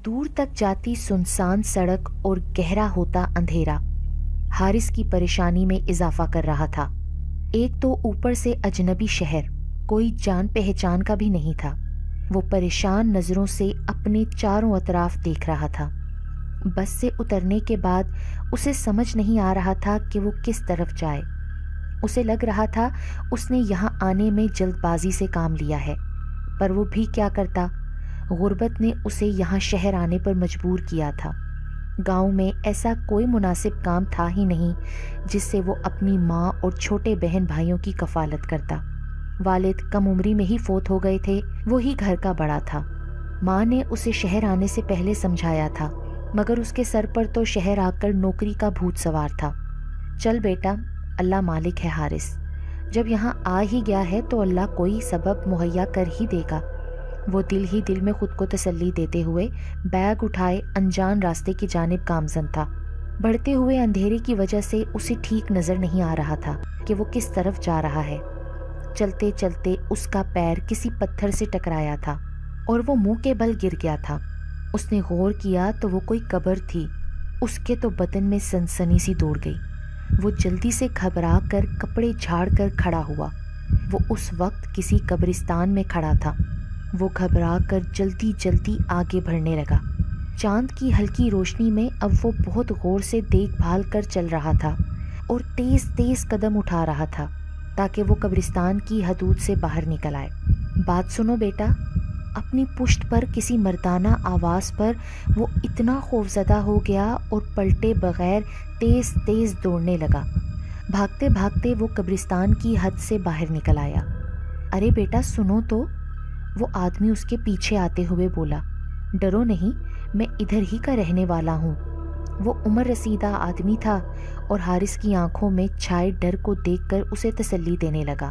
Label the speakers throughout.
Speaker 1: دور تک جاتی سنسان سڑک اور گہرا ہوتا اندھیرا حارث کی پریشانی میں اضافہ کر رہا تھا۔ ایک تو اوپر سے اجنبی شہر، کوئی جان پہچان کا بھی نہیں تھا۔ وہ پریشان نظروں سے اپنے چاروں اطراف دیکھ رہا تھا۔ بس سے اترنے کے بعد اسے سمجھ نہیں آ رہا تھا کہ وہ کس طرف جائے۔ اسے لگ رہا تھا اس نے یہاں آنے میں جلد بازی سے کام لیا ہے، پر وہ بھی کیا کرتا، غربت نے اسے یہاں شہر آنے پر مجبور کیا تھا۔ گاؤں میں ایسا کوئی مناسب کام تھا ہی نہیں جس سے وہ اپنی ماں اور چھوٹے بہن بھائیوں کی کفالت کرتا۔ والد کم عمری میں ہی فوت ہو گئے تھے، وہی گھر کا بڑا تھا۔ ماں نے اسے شہر آنے سے پہلے سمجھایا تھا، مگر اس کے سر پر تو شہر آ کر نوکری کا بھوت سوار تھا۔ چل بیٹا، اللہ مالک ہے حارث، جب یہاں آ ہی گیا ہے تو اللہ کوئی سبب مہیا کر ہی دے گا۔ وہ دل ہی دل میں خود کو تسلی دیتے ہوئے بیگ اٹھائے انجان راستے کی جانب گامزن تھا۔ بڑھتے ہوئے اندھیرے کی وجہ سے اسے ٹھیک نظر نہیں آ رہا تھا کہ وہ کس طرف جا رہا ہے۔ چلتے چلتے اس کا پیر کسی پتھر سے ٹکرایا تھا اور وہ منہ کے بل گر گیا تھا۔ اس نے غور کیا تو وہ کوئی قبر تھی۔ اس کے تو بدن میں سنسنی سی دوڑ گئی۔ وہ جلدی سے گھبرا کر کپڑے جھاڑ کر کھڑا ہوا۔ وہ اس وقت کسی قبرستان میں کھڑا تھا۔ وہ گھبرا کر جلدی جلدی آگے بڑھنے لگا۔ چاند کی ہلکی روشنی میں اب وہ بہت غور سے دیکھ بھال کر چل رہا تھا اور تیز تیز قدم اٹھا رہا تھا تاکہ وہ قبرستان کی حدود سے باہر نکل آئے۔ بات سنو بیٹا، اپنی پشت پر کسی مردانہ آواز پر وہ اتنا خوفزدہ ہو گیا اور پلٹے بغیر تیز تیز دوڑنے لگا۔ بھاگتے بھاگتے وہ قبرستان کی حد سے باہر نکل آیا۔ ارے بیٹا سنو تو، وہ آدمی اس کے پیچھے آتے ہوئے بولا۔ ڈرو نہیں، میں ادھر ہی کا رہنے والا ہوں۔ وہ عمر رسیدہ آدمی تھا اور حارث کی آنکھوں میں چھائے ڈر کو دیکھ کر اسے تسلی دینے لگا۔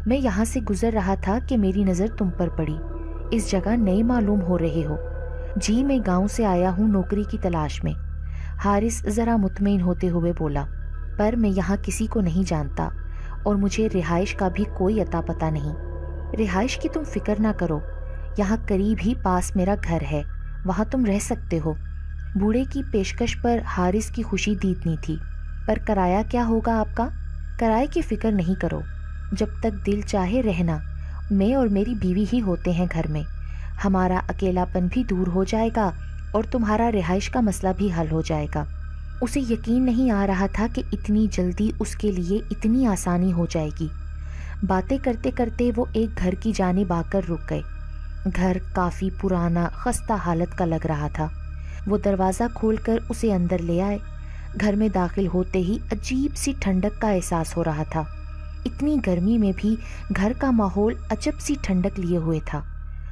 Speaker 1: میں یہاں سے گزر رہا تھا کہ میری نظر تم پر پڑی۔ اس جگہ نئے معلوم ہو رہے ہو؟ جی میں گاؤں سے آیا ہوں نوکری کی تلاش میں، حارث ذرا مطمئن ہوتے ہوئے بولا، پر میں یہاں کسی کو نہیں جانتا اور مجھے رہائش کا بھی کوئی اتا پتہ نہیں۔ رہائش کی تم فکر نہ کرو، یہاں قریب ہی پاس میرا گھر ہے، وہاں تم رہ سکتے ہو۔ بوڑھے کی پیشکش پر حارث کی خوشی دیدنی تھی۔ پر کرایہ کیا ہوگا آپ کا؟ کرائے کی فکر نہیں کرو، جب تک دل چاہے رہنا، میں اور میری بیوی ہی ہوتے ہیں گھر میں۔ ہمارا اکیلا پن بھی دور ہو جائے گا اور تمہارا رہائش کا مسئلہ بھی حل ہو جائے گا۔ اسے یقین نہیں آ رہا تھا کہ اتنی جلدی اس کے لیے اتنی آسانی ہو جائے گی۔ باتیں کرتے کرتے وہ ایک گھر کی جانب آ کر رک گئے۔ گھر کافی پرانا خستہ حالت کا لگ رہا تھا۔ وہ دروازہ کھول کر اسے اندر لے آئے۔ گھر میں داخل ہوتے ہی عجیب سی ٹھنڈک کا احساس ہو رہا تھا۔ اتنی گرمی میں بھی گھر کا ماحول عجب سی ٹھنڈک لیے ہوئے تھا۔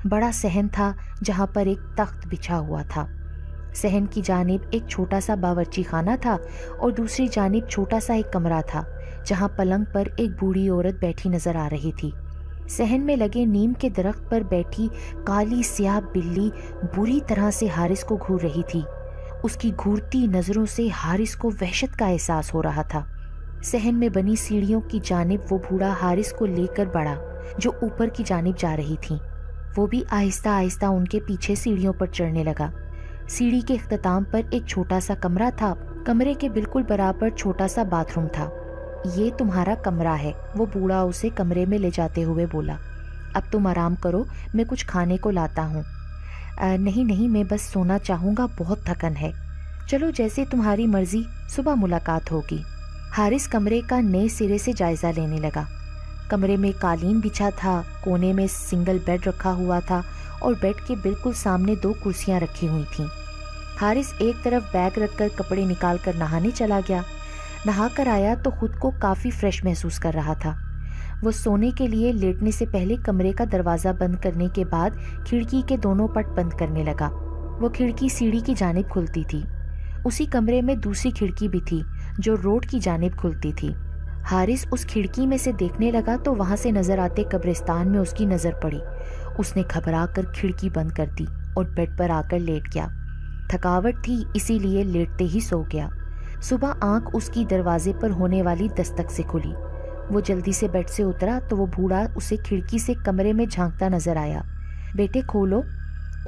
Speaker 1: بڑا صحن تھا جہاں پر ایک تخت بچھا ہوا تھا۔ صحن کی جانب ایک چھوٹا سا باورچی خانہ تھا اور دوسری جانب چھوٹا سا ایک کمرہ تھا جہاں پلنگ پر ایک بوڑھی عورت بیٹھی نظر آ رہی تھی۔ صحن میں لگے نیم کے درخت پر بیٹھی کالی سیاہ بلی بری طرح سے حارث کو گھور رہی تھی۔ اس کی گھورتی نظروں سے حارث کو وحشت کا احساس ہو رہا تھا۔ صحن میں بنی سیڑھیوں کی جانب وہ بوڑھا حارث کو لے کر بڑھا جو اوپر کی جانب جا رہی تھیں۔ وہ بھی آہستہ آہستہ ان کے پیچھے سیڑھیوں پر چڑھنے لگا۔ سیڑھی کے اختتام پر ایک چھوٹا سا کمرہ تھا۔ کمرے کے بالکل برابر چھوٹا سا باتھ روم تھا۔ یہ تمہارا کمرہ ہے، وہ بوڑھا اسے کمرے میں لے جاتے ہوئے بولا۔ اب تم آرام کرو، میں کچھ کھانے کو لاتا ہوں۔ نہیں نہیں، میں بس سونا چاہوں گا، بہت تھکن ہے۔ چلو جیسے تمہاری مرضی، صبح ملاقات ہوگی۔ حارث کمرے کا نئے سرے سے جائزہ لینے لگا۔ کمرے میں قالین بچھا تھا، کونے میں سنگل بیڈ رکھا ہوا تھا اور بیڈ کے بالکل سامنے 2 کرسیاں رکھی ہوئی تھیں۔ حارث ایک طرف بیگ رکھ کر کپڑے نکال کر نہانے چلا گیا۔ نہا کر آیا تو خود کو کافی فریش محسوس کر رہا تھا۔ وہ سونے کے لیے لیٹنے سے پہلے کمرے کا دروازہ بند کرنے کے بعد کھڑکی کے دونوں پٹ بند کرنے لگا۔ وہ کھڑکی سیڑھی کی جانب کھلتی تھی۔ اسی کمرے میں دوسری کھڑکی بھی تھی جو روڈ کی جانب کھلتی تھی۔ حارث اس کھڑکی میں سے دیکھنے لگا تو وہاں سے نظر آتے قبرستان میں اس کی نظر پڑی۔ اس نے گھبرا کر کھڑکی بند کر دی اور بیڈ پر آ کر لیٹ گیا۔ تھکاوٹ تھی اسی لیے لیٹتے ہی سو گیا۔ صبح آنکھ اس کی دروازے پر ہونے والی دستک سے کھلی۔ وہ جلدی سے بیڈ سے اترا تو وہ بوڑھا اسے کھڑکی سے کمرے میں جھانکتا نظر آیا۔ بیٹے کھولو،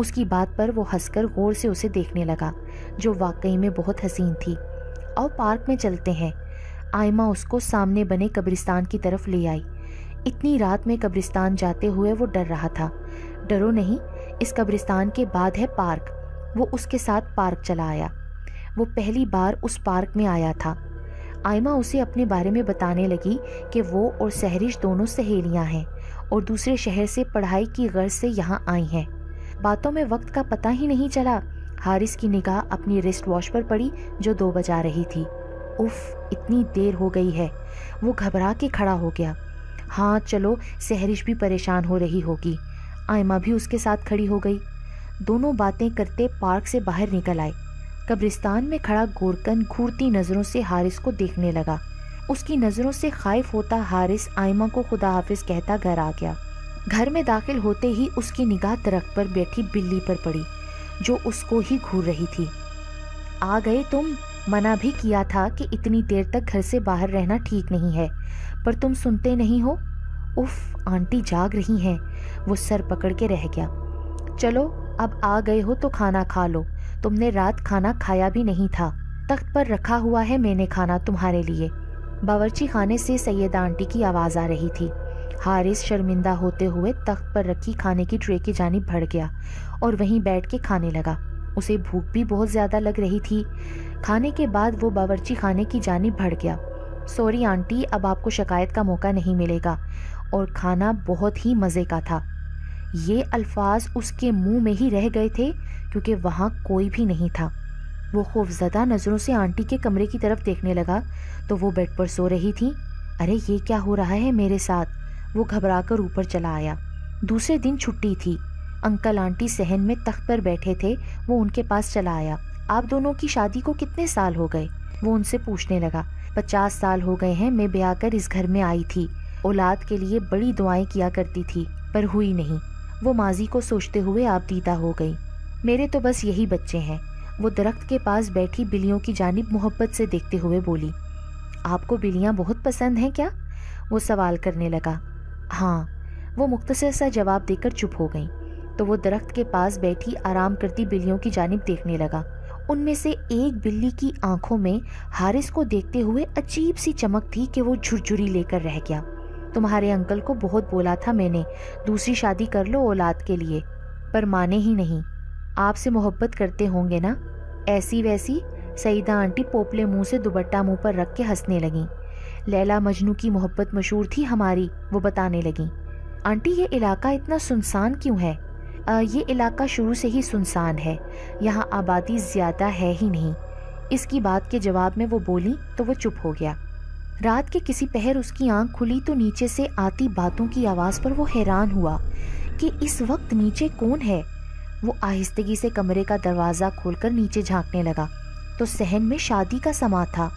Speaker 1: اس کی بات پر وہ ہنس کر غور سے اسے دیکھنے لگا، جو واقعی میں بہت حسین تھی۔ اور پارک میں چلتے ہیں۔ آئمہ اس کو سامنے بنے قبرستان کی طرف لے آئی۔ اتنی رات میں قبرستان جاتے ہوئے وہ ڈر رہا تھا۔ ڈرو نہیں، اس قبرستان کے بعد ہے پارک۔ وہ اس کے ساتھ پارک چلا آیا۔ وہ پہلی بار اس پارک میں آیا تھا۔ آئمہ اسے اپنے بارے میں بتانے لگی کہ وہ اور سہرش دونوں سہیلیاں ہیں اور دوسرے شہر سے پڑھائی کی غرض سے یہاں آئی ہیں۔ باتوں میں وقت کا پتہ ہی نہیں چلا۔ حارث کی نگاہ اپنی ریسٹ واچ پر پڑی جو 2 بجا رہی تھی۔ اف، اتنی دیر ہو گئی ہے۔ وہ گھبرا کے کھڑا ہو گیا۔ ہاں چلو، سہرش بھی پریشان ہو رہی ہوگی۔ آئمہ بھی اس کے ساتھ کھڑی ہو گئی۔ دونوں باتیں کرتے پارک سے باہر نکل آئے۔ قبرستان میں کھڑا گورکن گھورتی نظروں سے حارث کو دیکھنے لگا۔ اس کی نظروں سے خائف ہوتا حارث آئمہ کو خدا حافظ کہتا گھر آ گیا۔ گھر میں داخل ہوتے ہی اس کی نگاہ درخت پر بیٹھی بلی پر پڑی جو اس کو ہی گھور رہی تھی۔ آ گئے تم؟ منع بھی کیا تھا کہ اتنی دیر تک گھر سے باہر رہنا ٹھیک نہیں ہے، پر تم سنتے نہیں ہو۔ اف، آنٹی جاگ رہی ہیں۔ وہ سر پکڑ کے رہ گیا۔ چلو اب آ گئے ہو تو کھانا کھا لو۔ تم نے رات کھانا کھایا بھی نہیں تھا۔ تخت پر رکھا ہوا ہے میں نے کھانا تمہارے لیے۔ باورچی خانے سے سیدہ آنٹی کی آواز آ رہی تھی۔ حارث شرمندہ ہوتے ہوئے تخت پر رکھی کھانے کی ٹرے کی جانب بڑھ گیا اور وہیں بیٹھ کے کھانے لگا۔ اسے بھوک بھی بہت زیادہ لگ رہی تھی۔ کھانے کے بعد وہ باورچی خانے کی جانب بڑھ گیا۔ سوری آنٹی، اب آپ کو شکایت کا موقع نہیں ملے گا، اور کھانا بہت ہی مزے کا تھا۔ یہ الفاظ اس کے منہ میں ہی رہ گئے تھے کیونکہ وہاں کوئی بھی نہیں تھا۔ وہ خوفزدہ نظروں سے آنٹی کے کمرے کی طرف دیکھنے لگا تو وہ بیڈ پر سو رہی تھیں۔ ارے یہ کیا ہو رہا ہے میرے ساتھ؟ وہ گھبرا کر اوپر چلا آیا۔ دوسرے دن چھٹی تھی۔ انکل آنٹی صحن میں تخت پر بیٹھے تھے۔ وہ ان کے پاس چلا آیا۔ آپ دونوں کی شادی کو کتنے سال ہو گئے؟ وہ ان سے پوچھنے لگا۔ 50 سال ہو گئے ہیں۔ میں بیاہ کر اس گھر میں آئی تھی۔ اولاد کے لیے بڑی دعائیں کیا کرتی تھی پر ہوئی نہیں۔ وہ ماضی کو سوچتے ہوئے آپ دیدہ ہو گئی۔ میرے تو بس یہی بچے ہیں۔ وہ درخت کے پاس بیٹھی بلیوں کی جانب محبت سے دیکھتے ہوئے بولی۔ آپ کو بلیاں بہت پسند ہیں کیا؟ وہ سوال کرنے لگا۔ ہاں، وہ مختصر سا جواب دے کر چپ ہو گئیں تو وہ درخت کے پاس بیٹھی آرام کرتی بلیوں کی جانب دیکھنے لگا۔ ان میں سے ایک بلی کی آنکھوں میں حارث کو دیکھتے ہوئے عجیب سی چمک تھی کہ وہ جھرجھری لے کر رہ گیا۔ تمہارے انکل کو بہت بولا تھا میں نے، دوسری شادی کر لو اولاد کے لیے، پر مانے ہی نہیں۔ آپ سے محبت کرتے ہوں گے نا؟ ایسی ویسی؟ سیدہ آنٹی پوپلے منہ سے دوپٹہ منہ پر رکھ کے ہنسنے لگیں۔ لیلا مجنو کی محبت مشہور تھی ہماری، وہ بتانے لگیں۔ آنٹی یہ علاقہ اتنا سنسان کیوں ہے؟ یہ علاقہ شروع سے ہی سنسان ہے، یہاں آبادی زیادہ ہے ہی نہیں۔ اس کی بات کے جواب میں وہ بولی تو وہ چپ ہو گیا۔ رات کے کسی پہر اس کی آنکھ کھلی تو نیچے سے آتی باتوں کی آواز پر وہ حیران ہوا کہ اس وقت نیچے کون ہے۔ وہ آہستگی سے کمرے کا دروازہ کھول کر نیچے جھانکنے لگا تو صحن میں شادی کا سماں تھا۔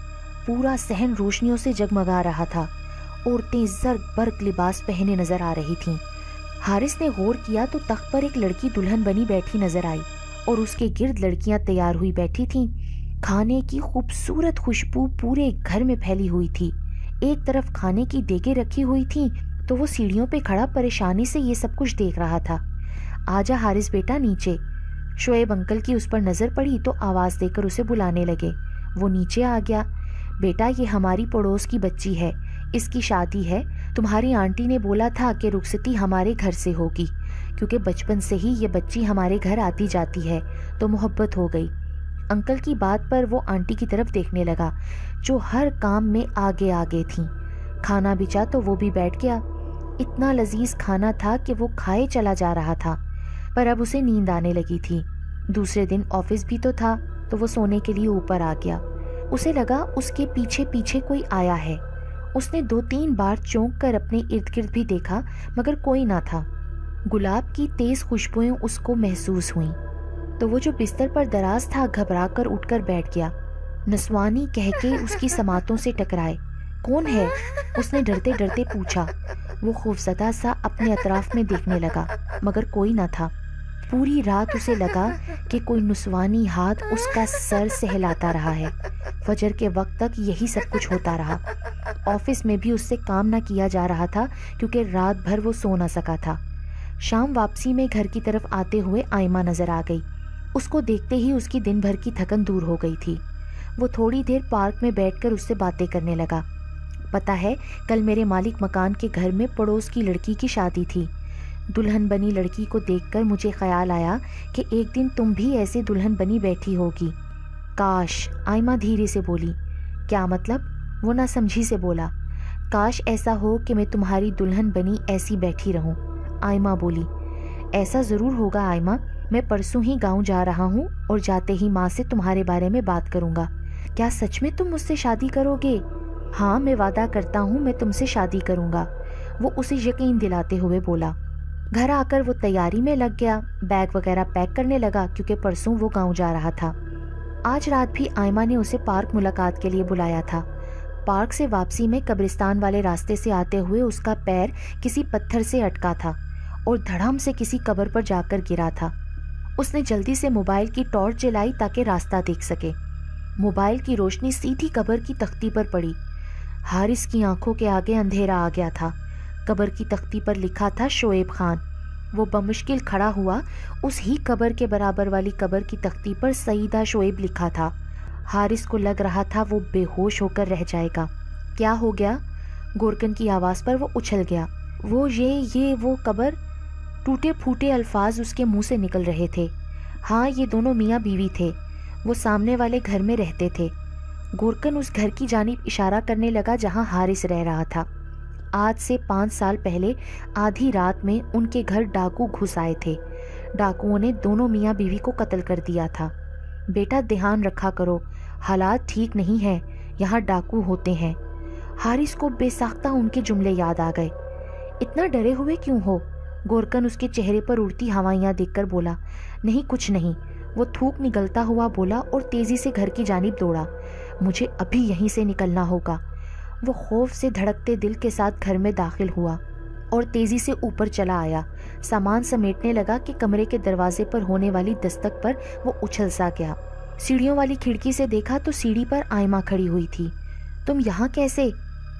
Speaker 1: پورا صحن روشنیوں سے جگمگا رہا تھا۔ عورتیں زرق برق لباس پہنے نظر آ رہی تھیں۔ حارث نے غور کیا تو تخت پر ایک لڑکی دلہن بنی بیٹھی نظر آئی اور اس کے گرد لڑکیاں تیار ہوئی بیٹھی تھیں۔ کھانے کی خوبصورت خوشبو پورے گھر میں پھیلی ہوئی تھی۔ ایک طرف کھانے کی دیگیں رکھی ہوئی تھیں تو وہ سیڑھیوں پہ کھڑا پریشانی سے یہ سب کچھ دیکھ رہا تھا۔ آجا حارث بیٹا نیچے۔ شعیب انکل کی اس پر نظر پڑی تو آواز دے کر اسے بلانے لگے۔ وہ نیچے آ گیا۔ بیٹا یہ ہماری پڑوس کی بچی ہے، اس کی شادی ہے۔ تمہاری آنٹی نے بولا تھا کہ رخصتی ہمارے گھر سے ہوگی، کیونکہ بچپن سے ہی یہ بچی ہمارے گھر آتی جاتی ہے تو محبت ہو گئی۔ انکل کی بات پر وہ آنٹی کی طرف دیکھنے لگا جو ہر کام میں آگے آگے تھیں۔ کھانا بچا تو وہ بھی بیٹھ گیا۔ اتنا لذیذ کھانا تھا کہ وہ کھائے چلا جا رہا تھا، پر اب اسے نیند آنے لگی تھی۔ دوسرے دن آفس بھی تو تھا تو وہ سونے کے لیے اوپر آ گیا۔ اسے لگا اس کے پیچھے پیچھے کوئی آیا ہے۔ اس نے 2-3 بار چونک کر اپنے ارد گرد بھی دیکھا مگر کوئی نہ تھا۔ گلاب کی تیز خوشبوئیں اس کو محسوس ہوئیں تو وہ جو بستر پر دراز تھا گھبرا کر اٹھ کر بیٹھ گیا۔ نسوانی کہہ کے اس کی سماعتوں سے ٹکرائے۔ کون ہے؟ اس نے ڈرتے ڈرتے پوچھا۔ وہ خوفزدہ سا اپنے اطراف میں دیکھنے لگا مگر کوئی نہ تھا۔ پوری رات اسے لگا کہ کوئی نسوانی ہاتھ اس کا سر سہلاتا رہا ہے۔ فجر کے وقت تک یہی سب کچھ ہوتا رہا۔ آفس میں بھی اس سے کام نہ کیا جا رہا تھا کیونکہ رات بھر وہ سو نہ سکا تھا۔ شام واپسی میں گھر کی طرف آتے ہوئے آئمہ نظر آ گئی۔ اس کو دیکھتے ہی اس کی دن بھر کی تھکن دور ہو گئی تھی۔ وہ تھوڑی دیر پارک میں بیٹھ کر اس سے باتیں کرنے لگا۔ پتا ہے، کل میرے مالک مکان کے گھر میں پڑوس کی لڑکی کی شادی تھی۔ دلہن بنی لڑکی کو دیکھ کر مجھے خیال آیا کہ ایک دن تم بھی ایسے دلہن بنی بیٹھی ہوگی۔ کاش، آئمہ دھیرے سے بولی۔ کیا مطلب؟ وہ نہ سمجھی سے بولا۔ کاش ایسا ہو کہ میں تمہاری دلہن بنی ایسی بیٹھی رہوں، آئمہ بولی۔ ایسا ضرور ہوگا آئمہ، میں پرسوں ہی گاؤں جا رہا ہوں اور جاتے ہی ماں سے تمہارے بارے میں بات کروں گا۔ کیا سچ میں تم مجھ سے شادی کرو گے؟ ہاں، میں وعدہ کرتا ہوں میں تم سے شادی کروں گا، وہ اسے یقین دلاتے ہوئے بولا۔ گھر آ کر وہ تیاری میں لگ گیا، بیگ وغیرہ پیک کرنے لگا کیونکہ پرسوں وہ گاؤں جا رہا تھا۔ آج رات بھی آئمہ نے اسے پارک ملاقات کے لیے بلایا تھا۔ پارک سے واپسی میں قبرستان والے راستے سے آتے ہوئے اس کا پیر کسی پتھر سے اٹکا تھا اور دھڑام سے کسی قبر پر جا کر گرا تھا۔ اس نے جلدی سے موبائل کی ٹارچ جلائی تاکہ راستہ دیکھ سکے۔ موبائل کی روشنی سیدھی قبر کی تختی پر پڑی۔ حارث کی آنکھوں کے آگے اندھیرا آ گیا تھا۔ قبر کی تختی پر لکھا تھا شعیب خان۔ وہ بمشکل کھڑا ہوا۔ اس ہی قبر کے برابر والی قبر کی تختی پر سعیدہ شعیب لکھا تھا۔ حارث کو لگ رہا تھا وہ بے ہوش ہو کر رہ جائے گا۔ کیا ہو گیا؟ گورکن کی آواز پر وہ اچھل گیا۔ وہ قبر، ٹوٹے پھوٹے الفاظ اس کے منہ سے نکل رہے تھے۔ ہاں، یہ دونوں میاں بیوی تھے، وہ سامنے والے گھر میں رہتے تھے۔ گورکن اس گھر کی جانب اشارہ کرنے لگا جہاں حارث رہ رہا تھا۔ آج سے 5 سال پہلے آدھی رات میں ان کے گھر ڈاکو گھس آئے تھے۔ ڈاکوؤں نے دونوں میاں بیوی کو قتل کر دیا تھا۔ بیٹا دھیان رکھا کرو، حالات ٹھیک نہیں ہیں، یہاں ڈاکو ہوتے ہیں۔ حارث کو بے ساختہ ان کے جملے یاد آ گئے۔ اتنا ڈرے ہوئے کیوں ہو؟ گورکن اس کے چہرے پر اڑتی ہوائیاں دیکھ کر بولا۔ نہیں، کچھ نہیں، وہ تھوک نگلتا ہوا بولا اور تیزی سے گھر کی جانب دوڑا۔ مجھے ابھی یہیں سے نکلنا ہوگا۔ وہ خوف سے دھڑکتے دل کے ساتھ گھر میں داخل ہوا اور تیزی سے اوپر چلا آیا۔ سامان سمیٹنے لگا کہ کمرے کے دروازے پر ہونے والی دستک پر وہ اچھل سا گیا۔ سیڑھیوں والی کھڑکی سے دیکھا تو سیڑھی پر آئمہ کھڑی ہوئی تھی۔ تم یہاں کیسے؟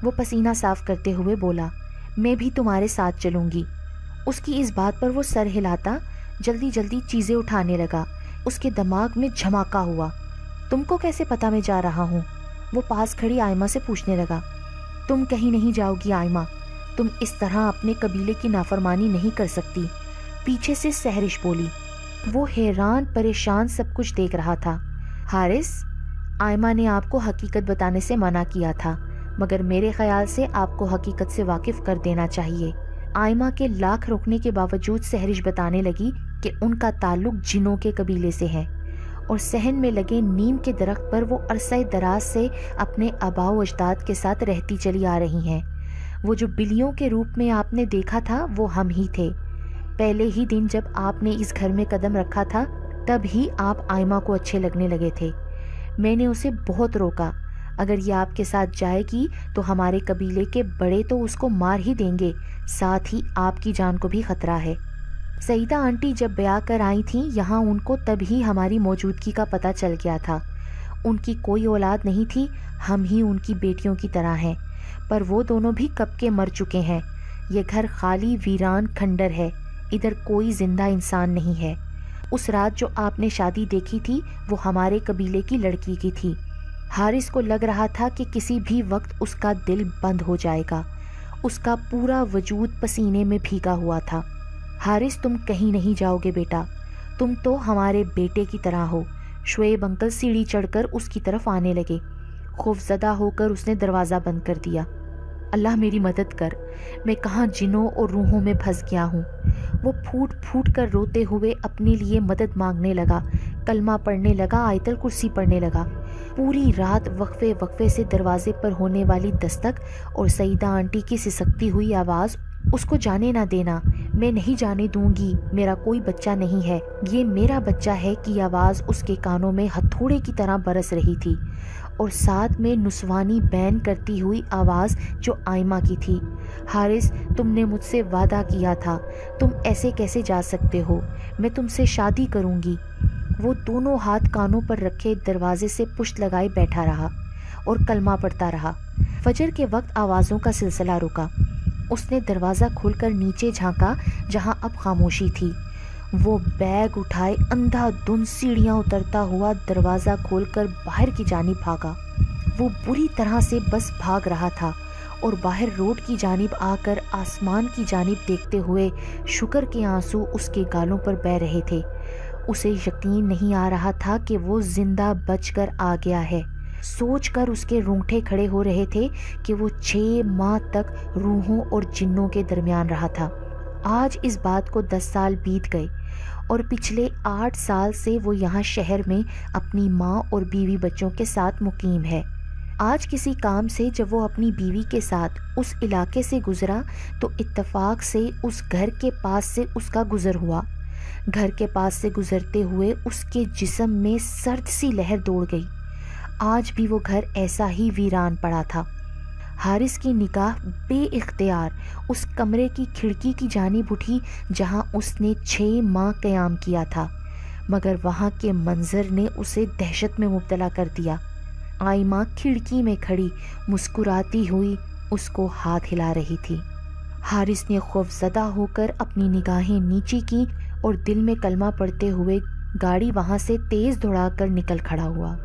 Speaker 1: وہ پسینہ صاف کرتے ہوئے بولا۔ میں بھی تمہارے ساتھ چلوں گی۔ اس کی اس بات پر وہ سر ہلاتا جلدی جلدی چیزیں اٹھانے لگا۔ اس کے دماغ میں جھماکا ہوا۔ تم کو کیسے پتا میں جا رہا ہوں؟ وہ پاس کھڑی آئمہ سے پوچھنے لگا۔ تم کہیں نہیں جاؤ گی آئمہ، تم اس طرح اپنے قبیلے کی نافرمانی نہیں کر سکتی، پیچھے سے سحرش بولی۔ وہ حیران پریشان سب کچھ دیکھ رہا تھا۔ حارث، آئمہ نے آپ کو حقیقت بتانے سے منع کیا تھا، مگر میرے خیال سے آپ کو حقیقت سے واقف کر دینا چاہیے۔ آئمہ کے لاکھ روکنے کے باوجود سحرش بتانے لگی کہ ان کا تعلق جنوں کے قبیلے سے ہے اور صحن میں لگے نیم کے درخت پر وہ عرصہ دراز سے اپنے آباء و اجداد کے ساتھ رہتی چلی آ رہی ہیں۔ وہ جو بلیوں کے روپ میں آپ نے دیکھا تھا وہ ہم ہی تھے۔ پہلے ہی دن جب آپ نے اس گھر میں قدم رکھا تھا تب ہی آپ آئمہ کو اچھے لگنے لگے تھے۔ میں نے اسے بہت روکا، اگر یہ آپ کے ساتھ جائے گی تو ہمارے قبیلے کے بڑے تو اس کو مار ہی دیں گے، ساتھ ہی آپ کی جان کو بھی خطرہ ہے۔ سعیدہ آنٹی جب بیاہ کر آئی تھیں یہاں ان کو تب ہی ہماری موجودگی کا پتہ چل گیا تھا۔ ان کی کوئی اولاد نہیں تھی، ہم ہی ان کی بیٹیوں کی طرح ہیں، پر وہ دونوں بھی کب کے مر چکے ہیں۔ یہ گھر خالی ویران کھنڈر ہے، ادھر کوئی زندہ انسان نہیں ہے۔ اس رات جو آپ نے شادی دیکھی تھی وہ ہمارے قبیلے کی لڑکی کی تھی۔ حارث کو لگ رہا تھا کہ کسی بھی وقت اس کا دل بند ہو جائے گا۔ اس کا پورا وجود پسینے میں بھیگا ہوا تھا۔ حارث، تم کہیں نہیں جاؤ گے بیٹا، تم تو ہمارے بیٹے کی طرح ہو۔ شعیب انکل سیڑھی چڑھ کر اس کی طرف آنے لگے۔ خوفزدہ ہو کر اس نے دروازہ بند کر دیا۔ اللہ میری مدد کر، میں کہاں جنوں اور روحوں میں پھنس گیا ہوں۔ وہ پھوٹ پھوٹ کر روتے ہوئے اپنے لیے مدد مانگنے لگا، کلمہ پڑھنے لگا، آیت الکرسی پڑھنے لگا۔ پوری رات وقفے وقفے سے دروازے پر ہونے والی دستک اور سعیدہ آنٹی کی سسکتی ہوئی آواز اس کو جانے نہ دینا، میں نہیں جانے دوں گی، میرا کوئی بچہ نہیں ہے، یہ میرا بچہ ہے کی آواز اس کے کانوں میں ہتھوڑے کی طرح برس رہی تھی، اور ساتھ میں نسوانی بین کرتی ہوئی آواز جو آئمہ کی تھی۔ حارث، تم نے مجھ سے وعدہ کیا تھا، تم ایسے کیسے جا سکتے ہو؟ میں تم سے شادی کروں گی۔ وہ دونوں ہاتھ کانوں پر رکھے دروازے سے پشت لگائے بیٹھا رہا اور کلمہ پڑھتا رہا۔ فجر کے وقت آوازوں کا سلسلہ رکا۔ اس نے دروازہ کھول کر نیچے جھانکا جہاں اب خاموشی تھی۔ وہ بیگ اٹھائے اندھا دھند سیڑھیاں اترتا ہوا دروازہ کھول کر باہر کی جانب بھاگا۔ وہ بری طرح سے بس بھاگ رہا تھا اور باہر روڈ کی جانب آ کر آسمان کی جانب دیکھتے ہوئے شکر کے آنسو اس کے گالوں پر بہہ رہے تھے۔ اسے یقین نہیں آ رہا تھا کہ وہ زندہ بچ کر آ گیا ہے۔ سوچ کر اس کے رونگٹے کھڑے ہو رہے تھے کہ وہ 6 ماہ تک روحوں اور جنوں کے درمیان رہا تھا۔ آج اس بات کو 10 سال بیت گئے اور پچھلے 8 سال سے وہ یہاں شہر میں اپنی ماں اور بیوی بچوں کے ساتھ مقیم ہے۔ آج کسی کام سے جب وہ اپنی بیوی کے ساتھ اس علاقے سے گزرا تو اتفاق سے اس گھر کے پاس سے اس کا گزر ہوا۔ گھر کے پاس سے گزرتے ہوئے اس کے جسم میں سرد سی لہر دوڑ گئی۔ آج بھی وہ گھر ایسا ہی ویران پڑا تھا۔ حارث کی نگاہ بے اختیار اس کمرے کی کھڑکی کی جانب اٹھی جہاں اس نے 6 ماہ قیام کیا تھا، مگر وہاں کے منظر نے اسے دہشت میں مبتلا کر دیا۔ آئمہ کھڑکی میں کھڑی مسکراتی ہوئی اس کو ہاتھ ہلا رہی تھی۔ حارث نے خوفزدہ ہو کر اپنی نگاہیں نیچی کی اور دل میں کلمہ پڑھتے ہوئے گاڑی وہاں سے تیز دوڑا کر نکل کھڑا ہوا۔